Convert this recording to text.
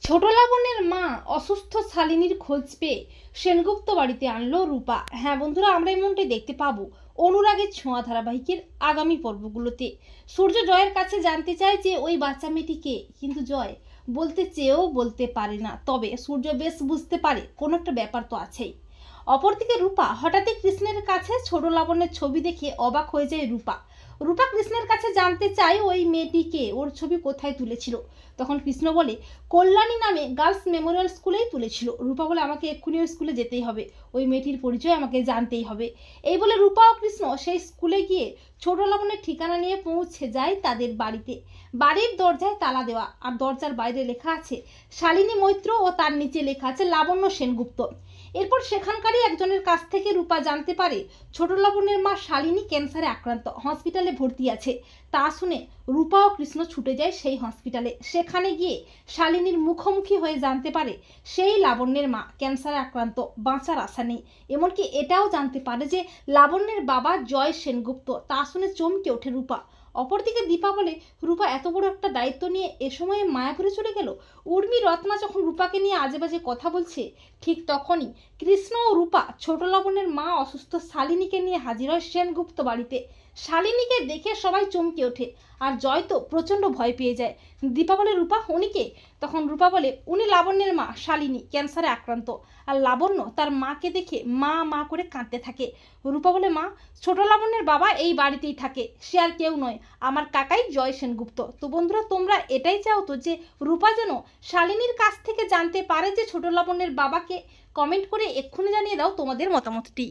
ছোট লাবণ্যের মা অসুস্থ শালিনীর খোঁজ পেয়ে সেনগুপ্ত বাড়িতে আনলো রূপা। হ্যাঁ বন্ধুরা, আমরা এমনটাই দেখতে পাবো অনুরাগের ছোঁয়া ধারাবাহিকের আগামী পর্বগুলোতে। সূর্য জয়ের কাছে জানতে চায় যে ওই বাচ্চা মেয়েটি কে, কিন্তু জয় বলতে চেয়েও বলতে পারে না। তবে সূর্য বেশ বুঝতে পারে কোনো একটা ব্যাপার তো আছেই। অপরদিকে রূপা হঠাৎই কৃষ্ণের কাছে ছোট লাবণ্যের ছবি দেখে অবাক হয়ে যায় রূপা। রূপা কৃষ্ণের কাছে জানতে চায় ওই মেয়েটিকে, ওর ছবি কোথায় তুলেছিল। তখন কৃষ্ণ বলে কল্যাণী নামে গার্লস মেমোরিয়াল স্কুলেই তুলেছিল। রূপা বলে আমাকে এক্ষুনি ওই স্কুলে যেতেই হবে, ওই মেয়েটির পরিচয় আমাকে জানতেই হবে। এই বলে রূপা ও কৃষ্ণ সেই স্কুলে গিয়ে ছোট লাবণ্যের ঠিকানা নিয়ে পৌঁছে যায় তাদের বাড়িতে। বাড়ির দরজায় তালা দেওয়া, আর দরজার বাইরে লেখা আছে শালিনী মৈত্র ও তার নিচে লেখা আছে লাবণ্য সেনগুপ্ত। এরপর সেখানকারই একজনের কাছ থেকে রূপা জানতে পারে ছোট লাবণ্যের মা শালিনী ক্যান্সারে আক্রান্ত, হসপিটালে ভর্তি আছে। তা শুনে রূপা ও কৃষ্ণ ছুটে যায় সেই হসপিটালে। সেখানে গিয়ে শালিনীর মুখোমুখি হয়ে জানতে পারে সেই লাবণ্যের মা ক্যান্সারে আক্রান্ত, বাঁচার আশা নেই। এমনকি এটাও জানতে পারে যে লাবণ্যের বাবা জয় সেনগুপ্ত। তা শুনে চমকে ওঠে রূপা। অপরদিকে দীপা বলে রূপা এত বড় একটা দায়িত্ব নিয়ে এ সময়ে মায়াপুরে চলে গেল। উর্মি রত্না যখন রূপাকে নিয়ে আজে বাজে কথা বলছে, ঠিক তখনই কৃষ্ণ ও রূপা ছোট লাবণ্যের মা অসুস্থ শালিনীকে নিয়ে হাজির হয় সেনগুপ্ত বাড়িতে। শালিনীকে দেখে সবাই চমকে ওঠে, আর জয় তো প্রচন্ড ভয় পেয়ে যায়। দীপা বলে রূপা উনি কে? তখন রূপা বলে উনি লাবণ্যের মা শালিনী, ক্যান্সারে আক্রান্ত। আর লাবণ্য তার মাকে দেখে মা মা করে কাঁদতে থাকে। রূপা বলে মা, ছোট লাবণ্যের বাবা এই বাড়িতেই থাকে, সে আর কেউ নয়, আমার কাকাই জয় সেনগুপ্ত। তো বন্ধুরা, তোমরা এটাই চাও তো যে রূপা যেন শালিনীর কাছ থেকে জানতে পারে যে ছোট লাবণ্যের বাবাকে? কমেন্ট করে এক্ষুনি জানিয়ে দাও তোমাদের মতামতটি।